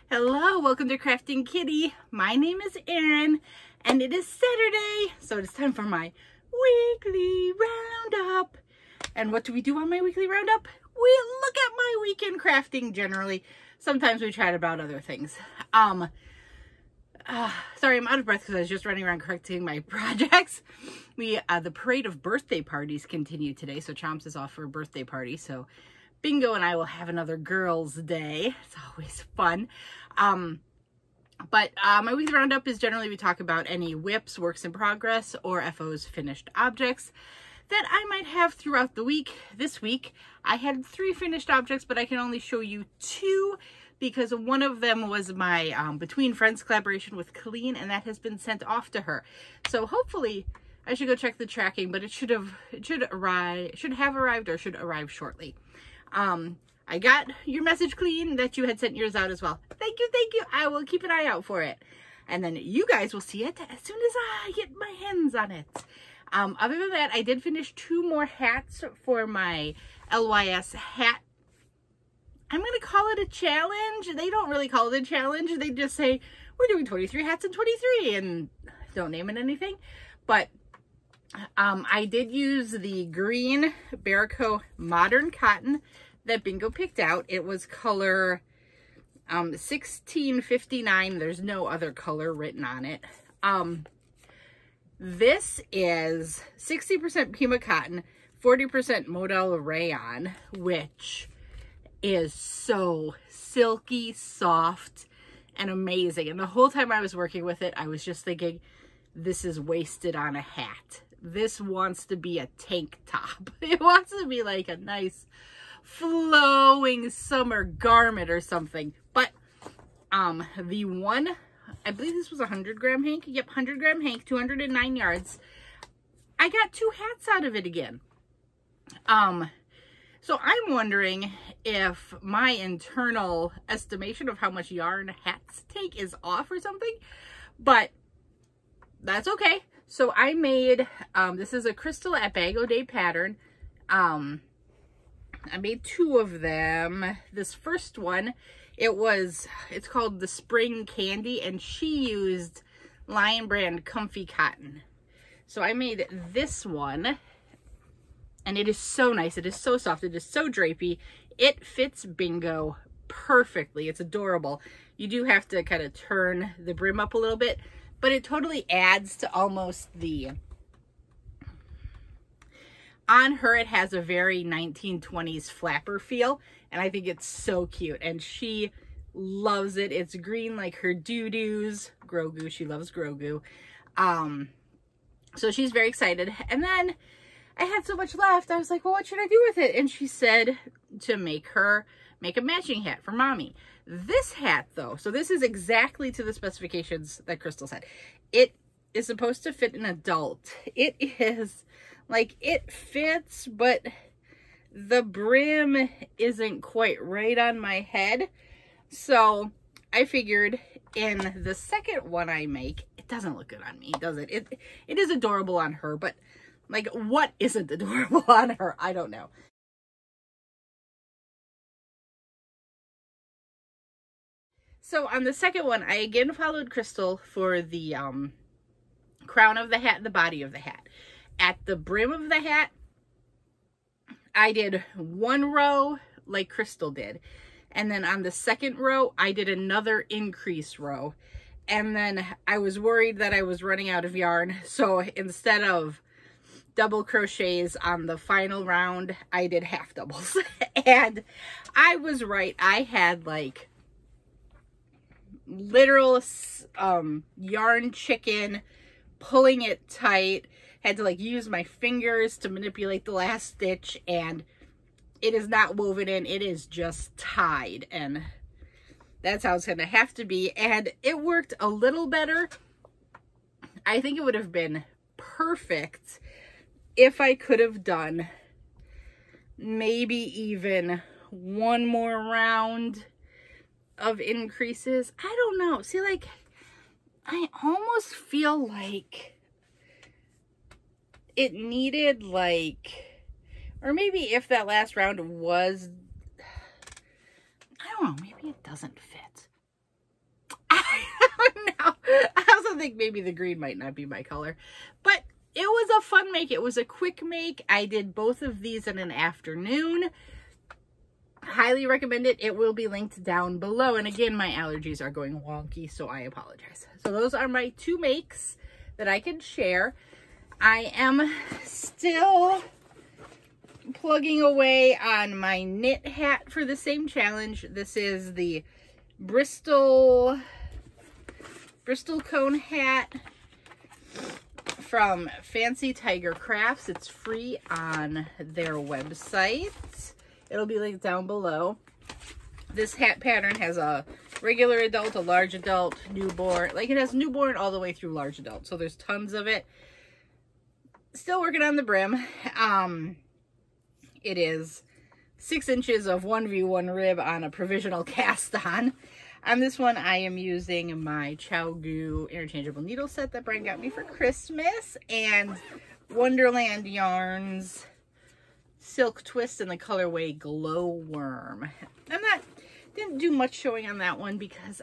Hello, welcome to Krafting Kitty. My name is Erin, and it is Saturday, so it's time for my weekly roundup. And what do we do on my weekly roundup? We look at my weekend crafting generally. Sometimes we chat about other things. Sorry, I'm out of breath because I was just running around correcting my projects. The parade of birthday parties continue today, so Chomps is off for a birthday party, so Bingo and I will have another girls' day. It's always fun. My weekly roundup is generally we talk about any WIPs, works in progress, or FOs, finished objects, that I might have throughout the week. This week, I had 3 finished objects, but I can only show you 2 because one of them was my Between Friends collaboration with Colleen, and that has been sent off to her. So hopefully, I should go check the tracking, but it should have arrived or should arrive shortly. I got your message, Colleen, that you had sent yours out as well. Thank you, thank you. I will keep an eye out for it. And then you guys will see it as soon as I get my hands on it. Other than that, I did finish 2 more hats for my LYS hat. I'm going to call it a challenge. They don't really call it a challenge. They just say, we're doing 23 hats in 23 and don't name it anything. But I did use the green BagODay modern cotton that Bingo picked out. It was color 1659. There's no other color written on it. This is 60% Pima cotton, 40% Modal rayon, which is so silky, soft, and amazing. And the whole time I was working with it, I was just thinking, this is wasted on a hat. This wants to be a tank top. It wants to be like a nice flowing summer garment or something. But the one, I believe this was 100-gram hank. Yep, 100-gram hank, 209 yards. I got 2 hats out of it again. So I'm wondering if my internal estimation of how much yarn hats take is off or something, but that's okay. So I made, this is a Crystal at BagODay pattern. I made 2 of them. This first one, it's called the Spring Candy, and she used Lion Brand Comfy Cotton. So I made this one, and it is so nice. It is so soft. It is so drapey. It fits Bingo perfectly. It's adorable. You do have to kind of turn the brim up a little bit, but it totally adds to almost the... On her, it has a very 1920s flapper feel, and I think it's so cute, and she loves it. It's green like her doo-doos. Grogu, she loves Grogu. So she's very excited. And then I had so much left, I was like, well, what should I do with it? And she said to make a matching hat for Mommy. This hat, though, so this is exactly to the specifications that Crystal said. It is supposed to fit an adult. It is... like, it fits, but the brim isn't quite right on my head. So I figured in the second one I make, it doesn't look good on me, does it? It is adorable on her, but like, what isn't adorable on her? I don't know. So on the second one, I again followed Crystal for the crown of the hat, the body of the hat. At the brim of the hat, I did 1 row like Crystal did. And then on the second row, I did another increase row. And then I was worried that I was running out of yarn. So instead of double crochets on the final round, I did half doubles. And I was right. I had like literal yarn chicken, pulling it tight. Had to like use my fingers to manipulate the last stitch, and it is not woven in, it is just tied, and that's how it's gonna have to be. And it worked a little better. I think it would have been perfect if I could have done maybe even 1 more round of increases. I don't know. See, like, I almost feel like it needed like, or maybe if that last round was, I don't know, maybe it doesn't fit. also think maybe the green might not be my color. But it was a fun make. It was a quick make. I did both of these in an afternoon. Highly recommend it. It will be linked down below. And again, my allergies are going wonky, so I apologize. So those are my two makes that I can share. I am still plugging away on my knit hat for the same challenge. This is the Bristlecone hat from Fancy Tiger Crafts. It's free on their website. It'll be linked down below. This hat pattern has a regular adult, a large adult, newborn. Like, it has newborn all the way through large adult. So there's tons of it. Still working on the brim. It is 6 inches of 1v1 rib on a provisional cast on. On this one, I am using my ChowGoo interchangeable needle set that Brian got me for Christmas, and Wonderland Yarns Silk Twist in the colorway Glowworm. Didn't do much showing on that one because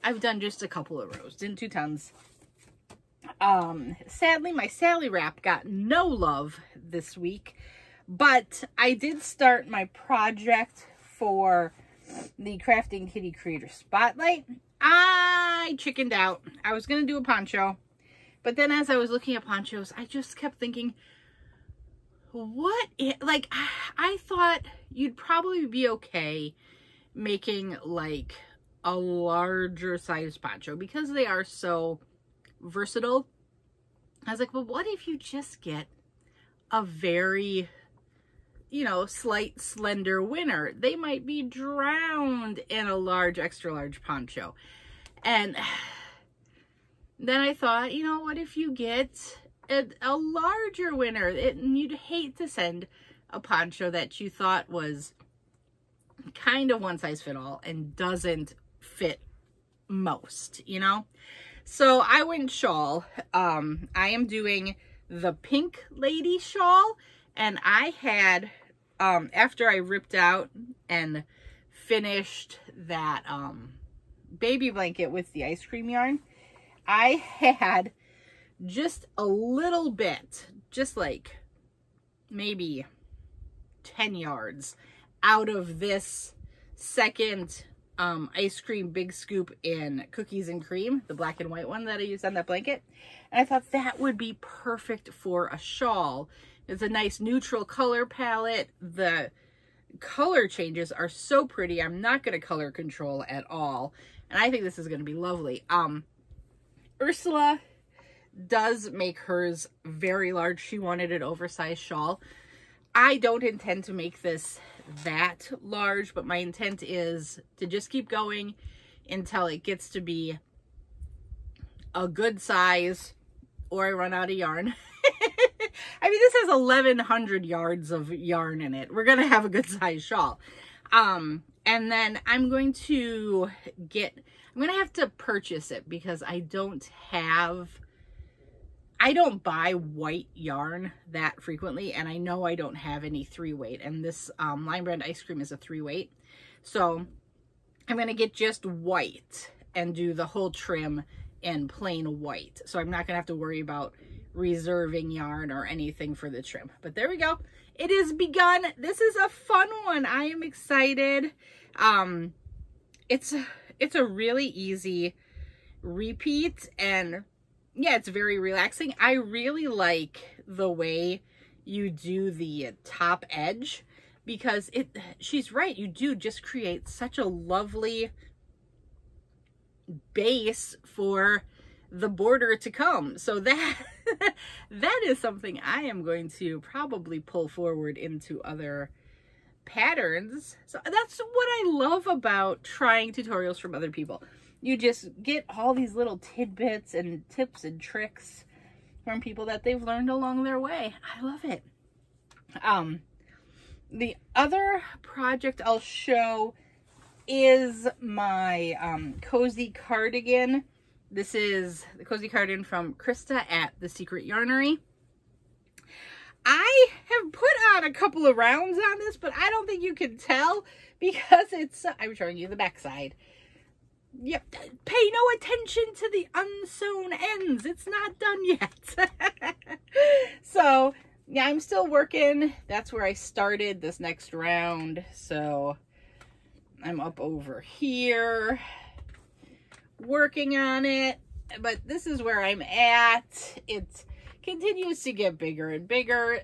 I've done just a couple of rows, didn't do tons. Sadly, my Sally wrap got no love this week, but I did start my project for the Krafting Kitty Creator Spotlight. I chickened out. I was going to do a poncho, but then as I was looking at ponchos, I just kept thinking, I thought you'd probably be okay making like a larger size poncho because they are so versatile. I was like, well, what if you just get a very, you know, slight slender winner? They might be drowned in a large, extra large poncho. And then I thought, you know, what if you get a larger winner? You'd hate to send a poncho that you thought was kind of one size fit all and doesn't fit most, you know? So I went shawl. I am doing the Pink Lady Shawl, and I had, after I ripped out and finished that baby blanket with the ice cream yarn, I had just a little bit, just like maybe 10 yards out of this second ice cream big scoop in Cookies and Cream, the black and white one that I used on that blanket. And I thought that would be perfect for a shawl. It's a nice neutral color palette. The color changes are so pretty. I'm not going to color control at all. And I think this is going to be lovely. Ursula does make hers very large. She wanted an oversized shawl. I don't intend to make this that large, but my intent is to just keep going until it gets to be a good size or I run out of yarn. I mean, this has 1,100 yards of yarn in it. We're going to have a good size shawl. And then I'm going to have to purchase it because I don't buy white yarn that frequently, and I know I don't have any 3-weight, and this Line Brand ice cream is a 3-weight. So I'm going to get just white and do the whole trim in plain white. So I'm not going to have to worry about reserving yarn or anything for the trim. But there we go. It is begun. This is a fun one. I am excited. It's a really easy repeat, and yeah, it's very relaxing. I really like the way you do the top edge because she's right, you do just create such a lovely base for the border to come. So that is something I am going to probably pull forward into other patterns. So that's what I love about trying tutorials from other people. You just get all these little tidbits and tips and tricks from people that they've learned along their way. I love it. The other project I'll show is my Cozy Cardigan. This is the Cozy Cardigan from Krista at the Secret Yarnery. I have put on a couple of rounds on this, but I don't think you can tell because I'm showing you the back side. Yep, pay no attention to the unsewn ends. It's not done yet. So, yeah, I'm still working. That's where I started this next round. So, I'm up over here working on it. But this is where I'm at. It continues to get bigger and bigger.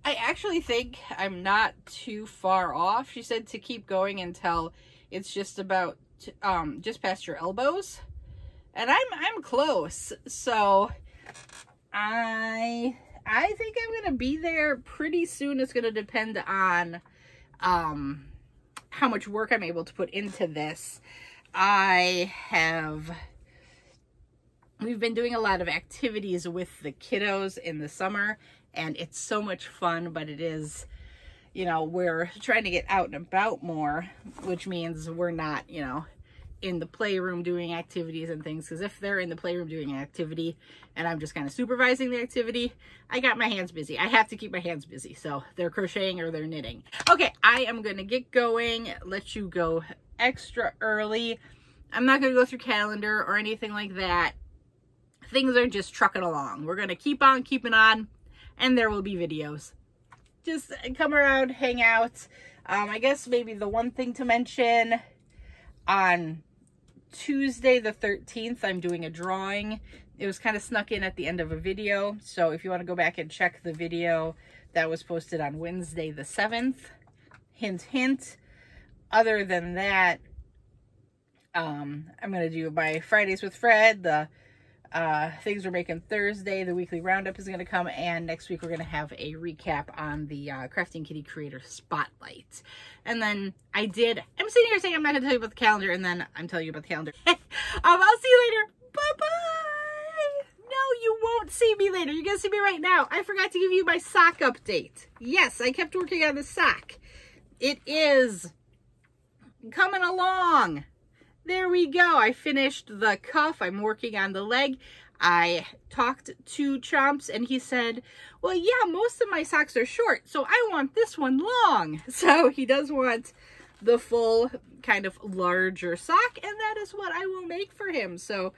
I actually think I'm not too far off. She said to keep going until it's just about just past your elbows, and I'm close. So I think I'm gonna be there pretty soon. It's gonna depend on how much work I'm able to put into this. We've been doing a lot of activities with the kiddos in the summer, and it's so much fun, but it is, you know, we're trying to get out and about more, which means we're not, you know, in the playroom doing activities and things. Because if they're in the playroom doing an activity and I'm just kind of supervising the activity, I got my hands busy. I have to keep my hands busy. So they're crocheting or they're knitting. Okay, I am going to get going, let you go extra early. I'm not going to go through calendar or anything like that. Things are just trucking along. We're going to keep on keeping on, and there will be videos. Just come around, hang out. I guess maybe the one thing to mention, on Tuesday the 13th, I'm doing a drawing. It was kind of snuck in at the end of a video, so if you want to go back and check the video that was posted on Wednesday the 7th, hint, hint. Other than that, I'm going to do my Fridays with Fred, the things we're making Thursday, the weekly roundup is going to come, and next week we're going to have a recap on the Krafting Kitty Creator Spotlight. And then I'm sitting here saying I'm not going to tell you about the calendar, and then I'm telling you about the calendar. I'll see you later. Bye-bye. No, you won't see me later. You're going to see me right now. I forgot to give you my sock update. Yes, I kept working on the sock. It is coming along. There we go. I finished the cuff. I'm working on the leg. I talked to Chomps and he said, well, yeah, most of my socks are short, so I want this one long. So he does want the full kind of larger sock, and that is what I will make for him. So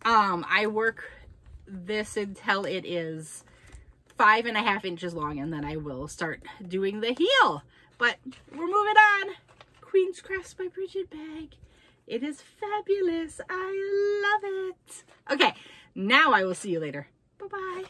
I work this until it is 5.5 inches long, and then I will start doing the heel. But we're moving on. Queen's Crafts by Bridget bag. It is fabulous. I love it. Okay, now I will see you later. Bye-bye.